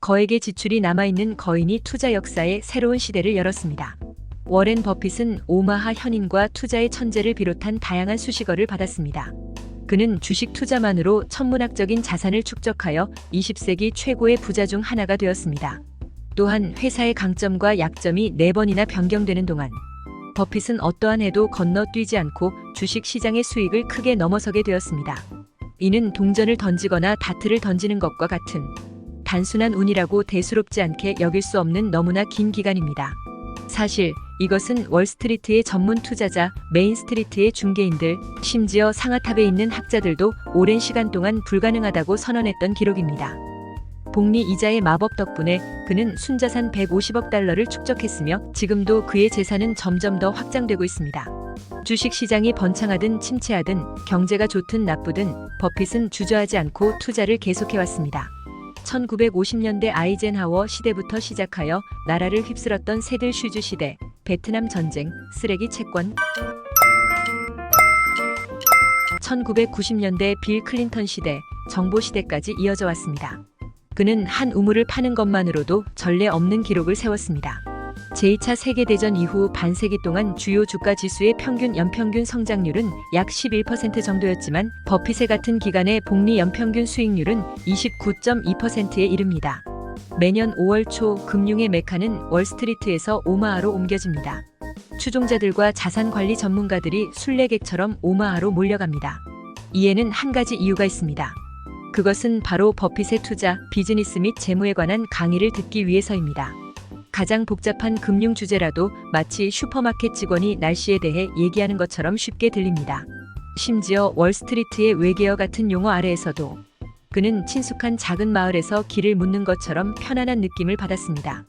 거액의 지출이 남아있는 거인이 투자 역사의 새로운 시대를 열었습니다. 워렌 버핏은 오마하 현인과 투자의 천재를 비롯한 다양한 수식어를 받았습니다. 그는 주식 투자만으로 천문학적인 자산을 축적하여 20세기 최고의 부자 중 하나가 되었습니다. 또한 회사의 강점과 약점이 4번이나 변경되는 동안 버핏은 어떠한 해도 건너뛰지 않고 주식 시장의 수익을 크게 넘어서게 되었습니다. 이는 동전을 던지거나 다트를 던지는 것과 같은 단순한 운이라고 대수롭지 않게 여길 수 없는 너무나 긴 기간입니다. 사실 이것은 월스트리트의 전문 투자자, 메인스트리트의 중개인들, 심지어 상하탑에 있는 학자들도 오랜 시간 동안 불가능하다고 선언했던 기록입니다. 복리 이자의 마법 덕분에 그는 순자산 150억 달러를 축적했으며 지금도 그의 재산은 점점 더 확장되고 있습니다. 주식 시장이 번창하든 침체하든 경제가 좋든 나쁘든 버핏은 주저하지 않고 투자를 계속해왔습니다. 1950년대 아이젠하워 시대부터 시작하여 나라를 휩쓸었던 새들 슈즈 시대, 베트남 전쟁, 쓰레기 채권, 1990년대 빌 클린턴 시대, 정보 시대까지 이어져 왔습니다. 그는 한 우물을 파는 것만으로도 전례 없는 기록을 세웠습니다. 제2차 세계대전 이후 반세기 동안 주요 주가 지수의 평균 연평균 성장률은 약 11% 정도였지만 버핏의 같은 기간의 복리 연평균 수익률은 29.2%에 이릅니다. 매년 5월 초 금융의 메카는 월스트리트에서 오마하로 옮겨집니다. 추종자들과 자산관리 전문가들이 순례객처럼 오마하로 몰려갑니다. 이에는 한 가지 이유가 있습니다. 그것은 바로 버핏의 투자, 비즈니스 및 재무에 관한 강의를 듣기 위해서입니다. 가장 복잡한 금융 주제라도 마치 슈퍼마켓 직원이 날씨에 대해 얘기하는 것처럼 쉽게 들립니다. 심지어 월스트리트의 외계어 같은 용어 아래에서도 그는 친숙한 작은 마을에서 길을 묻는 것처럼 편안한 느낌을 받았습니다.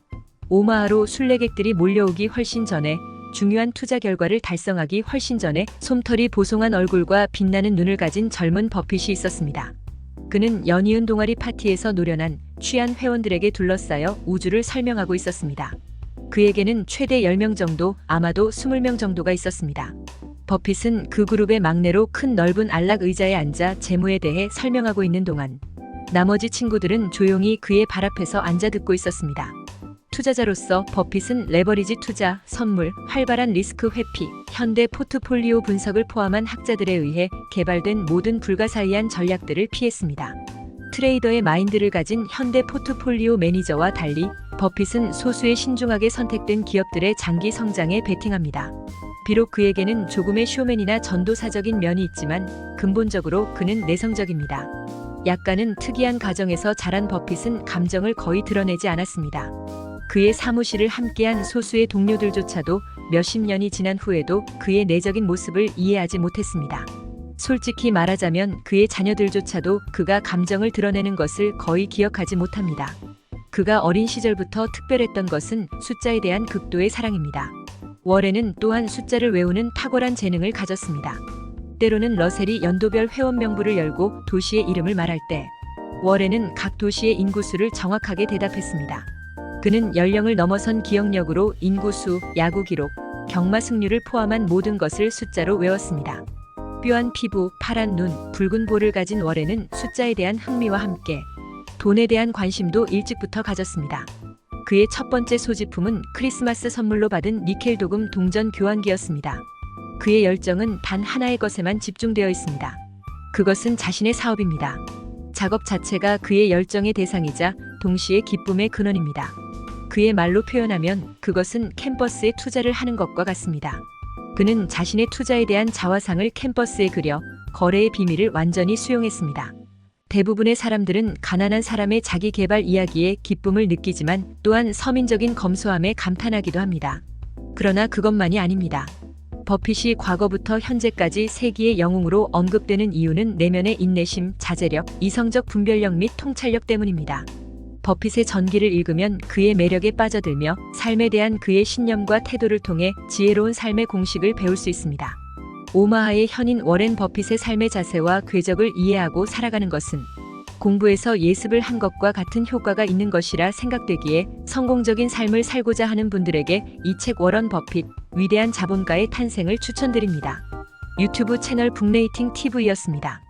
오마하로 순례객들이 몰려오기 훨씬 전에, 중요한 투자 결과를 달성하기 훨씬 전에 솜털이 보송한 얼굴과 빛나는 눈을 가진 젊은 버핏이 있었습니다. 그는 연이은 동아리 파티에서 노련한 취한 회원들에게 둘러싸여 우주를 설명하고 있었습니다. 그에게는 최대 10명 정도, 아마도 20명 정도가 있었습니다. 버핏은 그 그룹의 막내로 큰 넓은 안락 의자에 앉아 재무에 대해 설명하고 있는 동안 나머지 친구들은 조용히 그의 발 앞에서 앉아 듣고 있었습니다. 투자자로서 버핏은 레버리지 투자, 선물, 활발한 리스크 회피, 현대 포트폴리오 분석을 포함한 학자들에 의해 개발된 모든 불가사의한 전략들을 피했습니다. 트레이더의 마인드를 가진 현대 포트폴리오 매니저와 달리 버핏은 소수의 신중하게 선택된 기업들의 장기 성장에 베팅합니다. 비록 그에게는 조금의 쇼맨이나 전도사적인 면이 있지만 근본적으로 그는 내성적입니다. 약간은 특이한 가정에서 자란 버핏은 감정을 거의 드러내지 않았습니다. 그의 사무실을 함께한 소수의 동료들조차도 몇십 년이 지난 후에도 그의 내적인 모습을 이해하지 못했습니다. 솔직히 말하자면 그의 자녀들조차도 그가 감정을 드러내는 것을 거의 기억하지 못합니다. 그가 어린 시절부터 특별했던 것은 숫자에 대한 극도의 사랑입니다. 워렌은 또한 숫자를 외우는 탁월한 재능을 가졌습니다. 때로는 러셀이 연도별 회원 명부를 열고 도시의 이름을 말할 때 워렌은 각 도시의 인구수를 정확하게 대답했습니다. 그는 연령을 넘어선 기억력으로 인구수, 야구 기록, 경마 승률을 포함한 모든 것을 숫자로 외웠습니다. 뼈한 피부, 파란 눈, 붉은 볼을 가진 워렌은 숫자에 대한 흥미와 함께 돈에 대한 관심도 일찍부터 가졌습니다. 그의 첫 번째 소지품은 크리스마스 선물로 받은 니켈 도금 동전 교환기였습니다. 그의 열정은 단 하나의 것에만 집중되어 있습니다. 그것은 자신의 사업입니다. 작업 자체가 그의 열정의 대상이자 동시에 기쁨의 근원입니다. 그의 말로 표현하면 그것은 캠퍼스에 투자를 하는 것과 같습니다. 그는 자신의 투자에 대한 자화상을 캠퍼스에 그려 거래의 비밀을 완전히 수용했습니다. 대부분의 사람들은 가난한 사람의 자기 개발 이야기에 기쁨을 느끼지만 또한 서민적인 검소함에 감탄하기도 합니다. 그러나 그것만이 아닙니다. 버핏이 과거부터 현재까지 세기의 영웅으로 언급되는 이유는 내면의 인내심, 자제력, 이성적 분별력 및 통찰력 때문입니다. 버핏의 전기를 읽으면 그의 매력에 빠져들며 삶에 대한 그의 신념과 태도를 통해 지혜로운 삶의 공식을 배울 수 있습니다. 오마하의 현인 워렌 버핏의 삶의 자세와 궤적을 이해하고 살아가는 것은 공부에서 예습을 한 것과 같은 효과가 있는 것이라 생각되기에 성공적인 삶을 살고자 하는 분들에게 이 책 워런 버핏, 위대한 자본가의 탄생을 추천드립니다. 유튜브 채널 북레이팅 TV였습니다.